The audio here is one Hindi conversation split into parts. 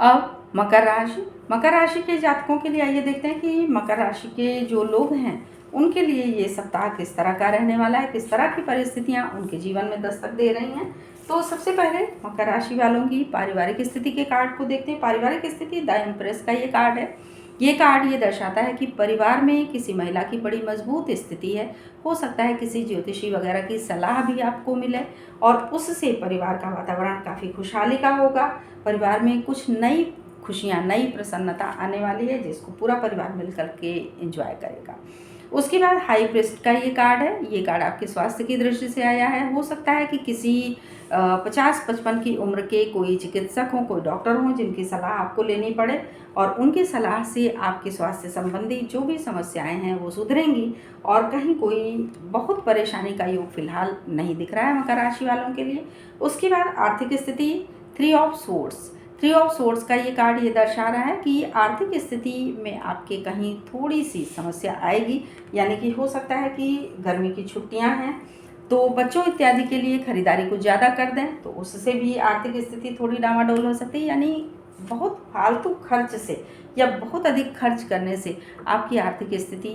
अब मकर राशि के जातकों के लिए आइए देखते हैं कि मकर राशि के जो लोग हैं उनके लिए ये सप्ताह किस तरह का रहने वाला है, किस तरह की परिस्थितियां उनके जीवन में दस्तक दे रही हैं। तो सबसे पहले मकर राशि वालों की पारिवारिक स्थिति के कार्ड को देखते हैं। पारिवारिक स्थिति द एम्प्रेस का ये कार्ड है। ये कार्ड ये दर्शाता है कि परिवार में किसी महिला की बड़ी मजबूत स्थिति है। हो सकता है किसी ज्योतिषी वगैरह की सलाह भी आपको मिले और उससे परिवार का वातावरण काफ़ी खुशहाली का होगा। परिवार में कुछ नई खुशियाँ, नई प्रसन्नता आने वाली है जिसको पूरा परिवार मिलकर के एंजॉय करेगा। उसके बाद हाई प्रिस्ट का ये कार्ड है। ये कार्ड आपके स्वास्थ्य की दृष्टि से आया है। हो सकता है कि किसी 50-55 की उम्र के कोई चिकित्सक हों, कोई डॉक्टर हों जिनकी सलाह आपको लेनी पड़े और उनकी सलाह से आपके स्वास्थ्य संबंधी जो भी समस्याएं हैं वो सुधरेंगी और कहीं कोई बहुत परेशानी का योग फिलहाल नहीं दिख रहा है मकर राशि वालों के लिए। उसके बाद आर्थिक स्थिति थ्री ऑफ सोर्ड्स का ये कार्ड ये दर्शा रहा है कि आर्थिक स्थिति में आपके कहीं थोड़ी सी समस्या आएगी, यानी कि हो सकता है कि गर्मी की छुट्टियां हैं तो बच्चों इत्यादि के लिए खरीदारी कुछ ज़्यादा कर दें तो उससे भी आर्थिक स्थिति थोड़ी डामाडोल हो सकती है। यानी बहुत फालतू खर्च से या बहुत अधिक खर्च करने से आपकी आर्थिक स्थिति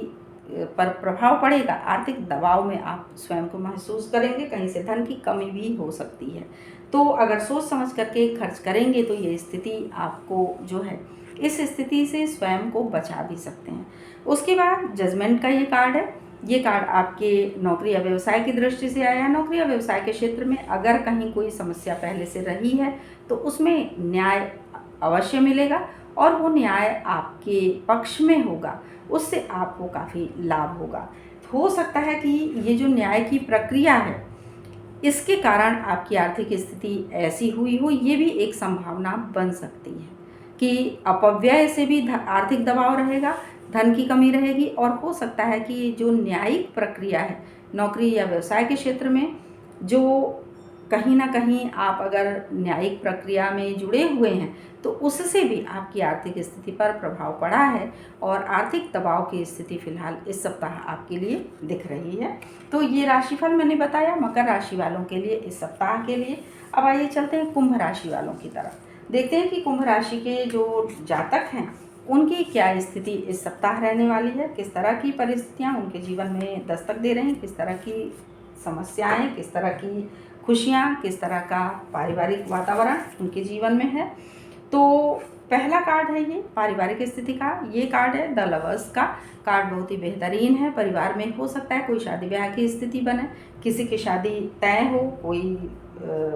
पर प्रभाव पड़ेगा। आर्थिक दबाव में आप स्वयं को महसूस करेंगे, कहीं से धन की कमी भी हो सकती है। तो अगर सोच समझ करके खर्च करेंगे तो ये स्थिति आपको जो है इस स्थिति से स्वयं को बचा भी सकते हैं। उसके बाद जजमेंट का ये कार्ड है। ये कार्ड आपके नौकरी या व्यवसाय की दृष्टि से आया है। नौकरी या व्यवसाय के क्षेत्र में अगर कहीं कोई समस्या पहले से रही है तो उसमें न्याय अवश्य मिलेगा और वो न्याय आपके पक्ष में होगा, उससे आपको काफ़ी लाभ होगा। हो सकता है कि ये जो न्याय की प्रक्रिया है इसके कारण आपकी आर्थिक स्थिति ऐसी हुई हो, ये भी एक संभावना बन सकती है कि अपव्यय से भी आर्थिक दबाव रहेगा, धन की कमी रहेगी और हो सकता है कि जो न्यायिक प्रक्रिया है नौकरी या व्यवसाय के क्षेत्र में, जो कहीं ना कहीं आप अगर न्यायिक प्रक्रिया में जुड़े हुए हैं तो उससे भी आपकी आर्थिक स्थिति पर प्रभाव पड़ा है और आर्थिक दबाव की स्थिति फिलहाल इस सप्ताह आपके लिए दिख रही है। तो ये राशिफल मैंने बताया मकर राशि वालों के लिए इस सप्ताह के लिए। अब आइए चलते हैं कुंभ राशि वालों की तरफ, देखते हैं कि कुंभ राशि के जो जातक हैं उनकी क्या स्थिति इस सप्ताह रहने वाली है, किस तरह की परिस्थितियाँ उनके जीवन में दस्तक दे रही हैं, किस तरह की समस्याएं, किस तरह की खुशियाँ, किस तरह का पारिवारिक वातावरण उनके जीवन में है। तो पहला कार्ड है ये पारिवारिक स्थिति का। ये कार्ड है द लवर्स का। कार्ड बहुत ही बेहतरीन है। परिवार में हो सकता है कोई शादी ब्याह की स्थिति बने, किसी की शादी तय हो, कोई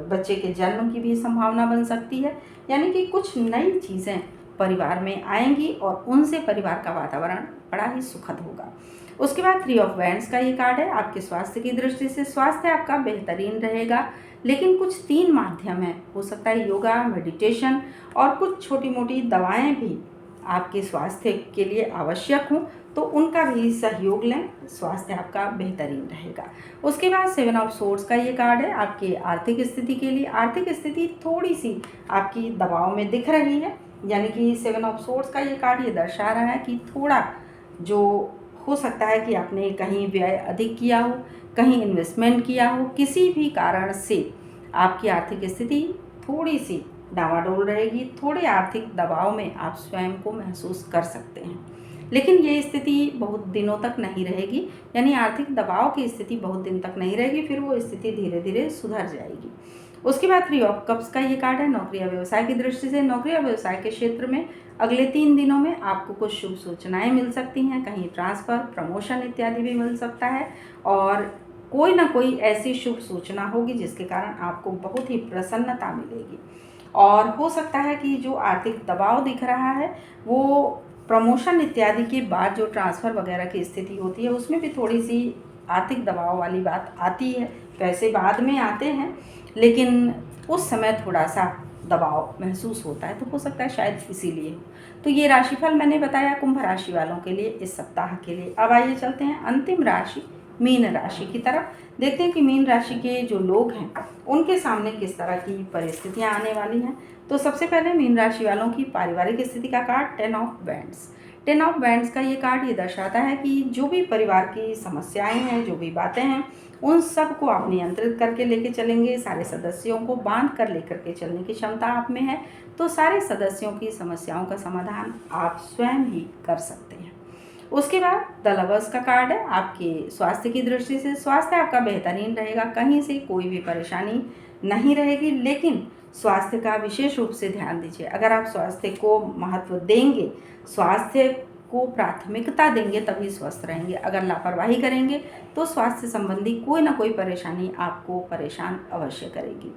बच्चे के जन्म की भी संभावना बन सकती है। यानी कि कुछ नई चीज़ें परिवार में आएंगी और उनसे परिवार का वातावरण बड़ा ही सुखद होगा। उसके बाद थ्री ऑफ वैंड्स का ये कार्ड है आपके स्वास्थ्य की दृष्टि से। स्वास्थ्य आपका बेहतरीन रहेगा लेकिन कुछ 3 माध्यम है, हो सकता है योगा, मेडिटेशन और कुछ छोटी मोटी दवाएं भी आपके स्वास्थ्य के लिए आवश्यक हों तो उनका भी सहयोग लें, स्वास्थ्य आपका बेहतरीन रहेगा। उसके बाद 7 ऑफ सोर्ड्स का ये कार्ड है आपके आर्थिक स्थिति के लिए। आर्थिक स्थिति थोड़ी सी आपकी दबाव में दिख रही है, यानी कि 7 ऑफ सोर्ड्स का ये कार्ड ये दर्शा रहा है कि थोड़ा जो हो सकता है कि आपने कहीं व्यय अधिक किया हो, कहीं इन्वेस्टमेंट किया हो, किसी भी कारण से आपकी आर्थिक स्थिति थोड़ी सी डावाडोल रहेगी। थोड़े आर्थिक दबाव में आप स्वयं को महसूस कर सकते हैं, लेकिन ये स्थिति बहुत दिनों तक नहीं रहेगी। यानी आर्थिक दबाव की स्थिति बहुत दिन तक नहीं रहेगी, फिर वो स्थिति धीरे धीरे सुधर जाएगी। उसके बाद 3 ऑफ कप्स का ये कार्ड है नौकरी या व्यवसाय की दृष्टि से। नौकरी या व्यवसाय के क्षेत्र में अगले 3 दिनों में आपको कुछ शुभ सूचनाएं मिल सकती हैं, कहीं ट्रांसफ़र, प्रमोशन इत्यादि भी मिल सकता है और कोई ना कोई ऐसी शुभ सूचना होगी जिसके कारण आपको बहुत ही प्रसन्नता मिलेगी। और हो सकता है कि जो आर्थिक दबाव दिख रहा है वो प्रमोशन इत्यादि के बाद जो ट्रांसफ़र वगैरह की स्थिति होती है उसमें भी थोड़ी सी आर्थिक दबाव वाली बात आती है। पैसे बाद में आते हैं लेकिन उस समय थोड़ा सा दबाव महसूस होता है, तो हो सकता है शायद इसीलिए हो। तो ये राशिफल मैंने बताया कुंभ राशि वालों के लिए इस सप्ताह के लिए। अब आइए चलते हैं अंतिम राशि मीन राशि की तरफ, देखते हैं कि मीन राशि के जो लोग हैं उनके सामने किस तरह की परिस्थितियां आने वाली हैं। तो सबसे पहले मीन राशि वालों की पारिवारिक स्थिति का card 10 of wands. Ten of bands का ये कार्ड ये दर्शाता है कि जो भी परिवार की समस्याएं हैं, जो भी बातें हैं, उन सब को आप नियंत्रित करके लेके चलेंगे। सारे सदस्यों को बांध कर लेकर के चलने की क्षमता आप में है, तो सारे सदस्यों की समस्याओं का समाधान आप स्वयं ही कर सकते हैं। उसके बाद द लवर्स का कार्ड है। आपके स्वास्थ्य की दृष्टि से स्वास्थ्य आपका बेहतरीन रहेगा, कहीं से कोई भी परेशानी नहीं रहेगी, लेकिन स्वास्थ्य का विशेष रूप से ध्यान दीजिए। अगर आप स्वास्थ्य को महत्व देंगे, स्वास्थ्य को प्राथमिकता देंगे, तभी स्वस्थ रहेंगे। अगर लापरवाही करेंगे तो स्वास्थ्य संबंधी कोई ना कोई परेशानी आपको परेशान अवश्य करेगी।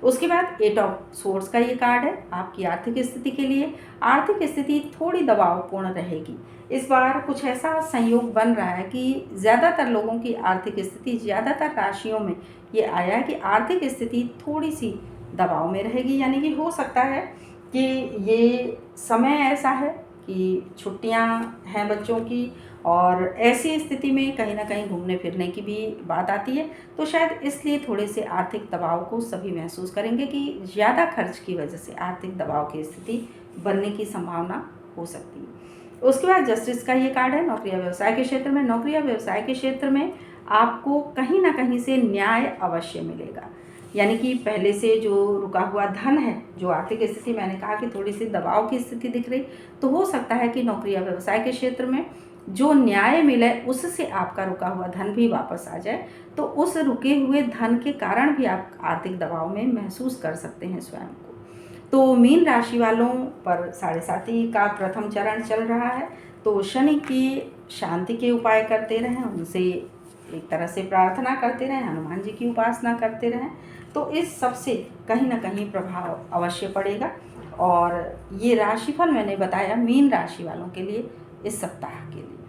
उसके बाद एट ऑफ सोर्ड्स का ये कार्ड है। आपकी आर्थिक स्थिति के लिए आर्थिक स्थिति थोड़ी दबावपूर्ण रहेगी। इस बार कुछ ऐसा संयोग बन रहा है कि ज़्यादातर लोगों की आर्थिक स्थिति, ज़्यादातर राशियों में ये आया है कि आर्थिक स्थिति थोड़ी सी दबाव में रहेगी। यानी कि हो सकता है कि ये समय ऐसा है कि छुट्टियां हैं बच्चों की, और ऐसी स्थिति में कहीं ना कहीं घूमने फिरने की भी बात आती है, तो शायद इसलिए थोड़े से आर्थिक दबाव को सभी महसूस करेंगे कि ज़्यादा खर्च की वजह से आर्थिक दबाव की स्थिति बनने की संभावना हो सकती है। उसके बाद जस्टिस का ये कार्ड है। नौकरी या व्यवसाय के क्षेत्र में, नौकरी या व्यवसाय के क्षेत्र में आपको कहीं ना कहीं से न्याय अवश्य मिलेगा। यानी कि पहले से जो रुका हुआ धन है, जो आर्थिक स्थिति मैंने कहा कि थोड़ी सी दबाव की स्थिति दिख रही, तो हो सकता है कि नौकरी या व्यवसाय के क्षेत्र में जो न्याय मिले उससे आपका रुका हुआ धन भी वापस आ जाए। तो उस रुके हुए धन के कारण भी आप आर्थिक दबाव में महसूस कर सकते हैं स्वयं को। तो मीन राशि वालों पर 7.5 का प्रथम चरण चल रहा है, तो शनि की शांति के उपाय करते रहें, उनसे एक तरह से प्रार्थना करते रहें, हनुमान जी की उपासना करते रहें, तो इस सब से कहीं ना कहीं प्रभाव अवश्य पड़ेगा। और ये राशिफल मैंने बताया मीन राशि वालों के लिए इस सप्ताह के लिए।